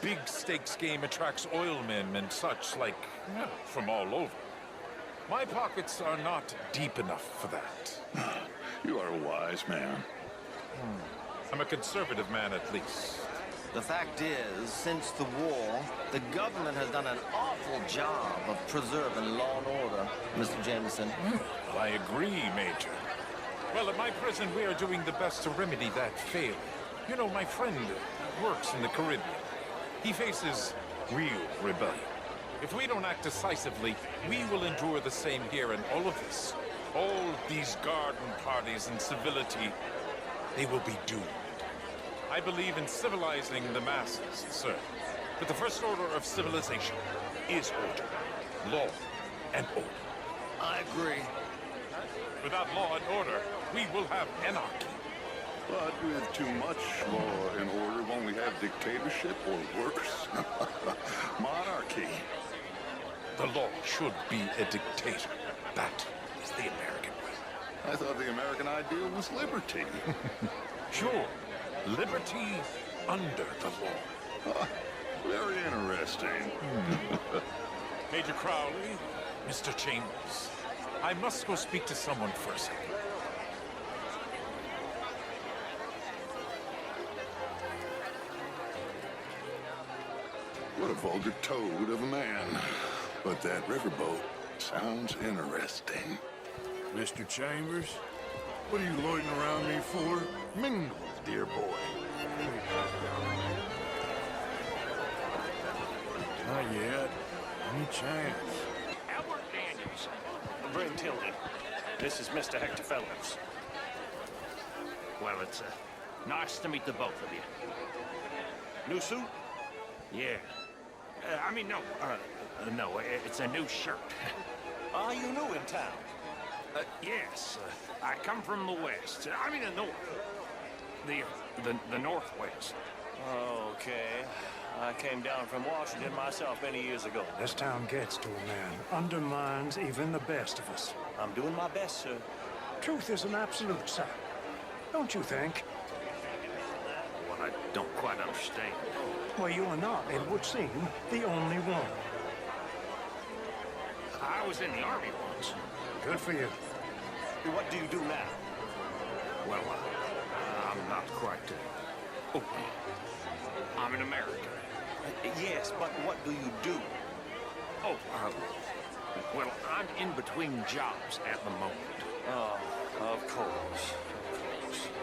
big stakes game attracts oilmen and such, like, well, from all over. My pockets are not deep enough for that. You are a wise man. I'm a conservative man, at least. The fact is, since the war, the government has done an awful job of preserving law and order, Mr. Jameson. Well, I agree, Major. Well, at my prison, we are doing the best to remedy that failure. You know, my friend works in the Caribbean. He faces real rebellion. If we don't act decisively, we will endure the same here, and all of this, all these garden parties and civility, they will be doomed. I believe in civilizing the masses, sir. But the first order of civilization is order. Law and order. I agree. Without law and order, we will have anarchy. But with too much law and order, won't we have dictatorship or worse? Monarchy. The law should be a dictator. That is the American way. I thought the American ideal was liberty. Sure, liberty under the law. Very interesting. Major Crowley, Mr. Chambers, I must go speak to someone for a second. What a vulgar toad of a man. But that riverboat sounds interesting. Mr. Chambers, what are you loitering around me for? Mingle, dear boy. Not yet. Any chance? Albert Daniels. Bryn Tilden. This is Mr. Hector Fellows. Well, it's nice to meet the both of you. New suit? Yeah. No, it's a new shirt. Are you new in town? Yes, I come from the west. The north. The northwest. Okay. I came down from Washington myself many years ago. This town gets to a man, undermines even the best of us. I'm doing my best, sir. Truth is an absolute, sir. Don't you think? What I don't quite understand. Well, you are not, it would seem, the only one. I was in the army once. Good for you. What do you do now? Well, I'm not quite... I'm an American. Yes, but what do you do? Well, I'm in between jobs at the moment. Oh, of course.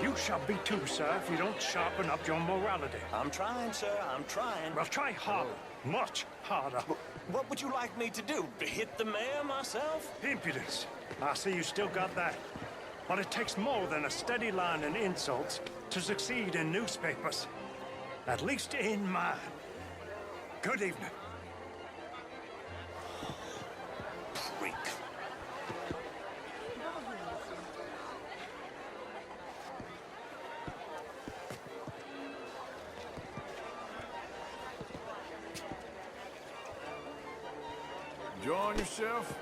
You shall be too, sir, if you don't sharpen up your morality. I'm trying, sir. I'm trying. Well, try harder. Much harder. What would you like me to do? To hit the mayor myself? Impudence. I see you still got that. But it takes more than a steady line and insults to succeed in newspapers. At least in mine. Good evening. Freak. Enjoying yourself?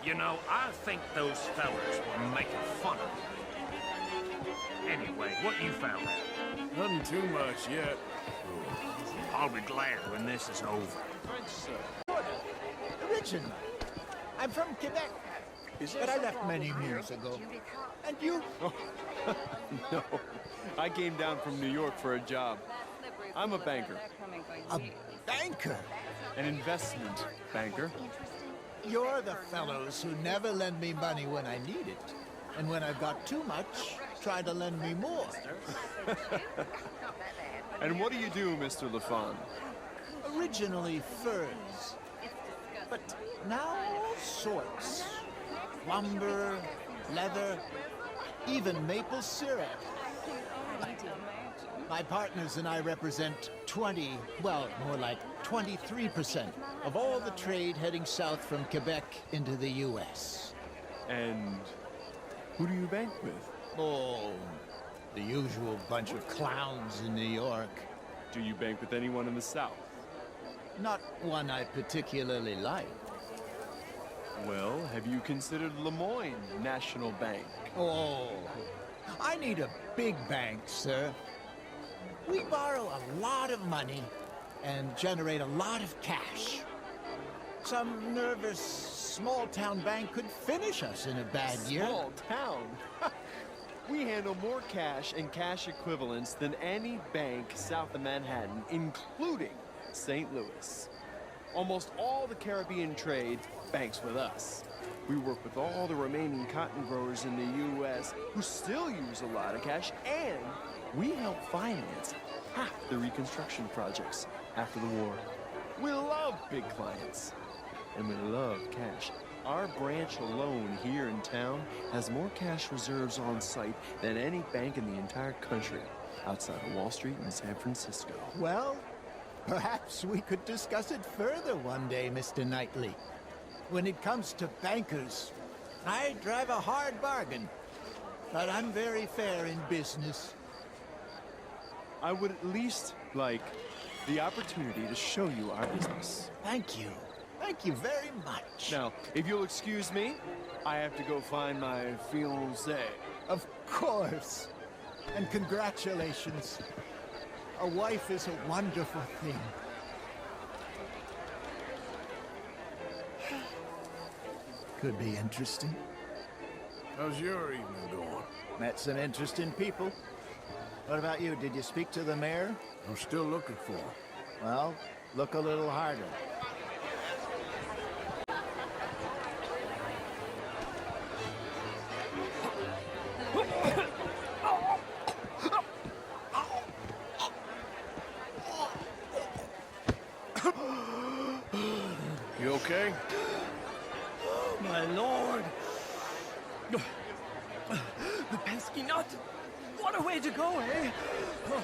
You know, I think those fellas were making fun of me. Anyway, what you found out? Nothing too much yet. I'll be glad when this is over. Originally. I'm from Quebec, but I left many years ago. And you? No, I came down from New York for a job. I'm a banker. A banker? An investment banker. You're the fellows who never lend me money when I need it. And when I've got too much, try to lend me more. And what do you do, Mr. LaFawn? Originally furs. But now all sorts. Lumber, leather, even maple syrup. My partners and I represent 20, well, more like 23% of all the trade heading south from Quebec into the U.S. And who do you bank with? Oh, the usual bunch of clowns in New York. Do you bank with anyone in the South? Not one I particularly like. Well, have you considered Lemoyne National Bank? Oh, I need a big bank, sir. We borrow a lot of money, and generate a lot of cash. Some nervous small-town bank could finish us in a bad year. Small town? We handle more cash and cash equivalents than any bank south of Manhattan, including St. Louis. Almost all the Caribbean trade banks with us. We work with all the remaining cotton growers in the U.S. who still use a lot of cash, and we help finance half the reconstruction projects after the war. We love big clients, and we love cash. Our branch alone here in town has more cash reserves on site than any bank in the entire country, outside of Wall Street in San Francisco. Well, perhaps we could discuss it further one day, Mr. Knightley. When it comes to bankers, I drive a hard bargain, but I'm very fair in business. I would at least like the opportunity to show you our business. Thank you. Thank you very much. Now, if you'll excuse me, I have to go find my fiancée. Of course. And congratulations. A wife is a wonderful thing. Could be interesting. How's your evening going? Met some interesting people. What about you? Did you speak to the mayor? I'm still looking for him. Well, look a little harder. You okay? My lord! The pesky nut! What a way to go, eh? Oh,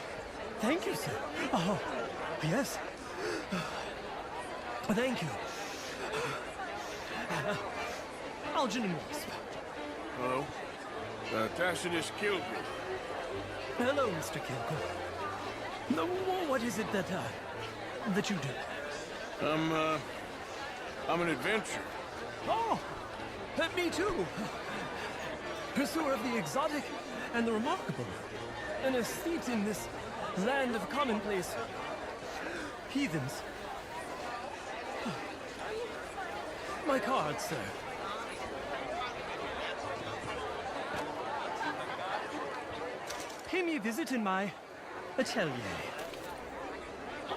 thank you, sir. Oh, yes. Thank you. Algernon Wasp. Hello? Tacitus Kilby. Hello, Mr. Kilgore. No, what is it that you do? I'm an adventurer. Oh, me too. Pursuer of the exotic and the remarkable. An aesthete in this land of commonplace heathens. My card, sir. Pay me a visit in my atelier.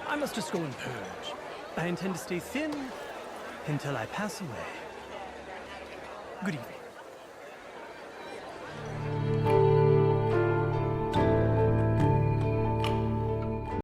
I must just go and purge. I intend to stay thin until I pass away. Good evening.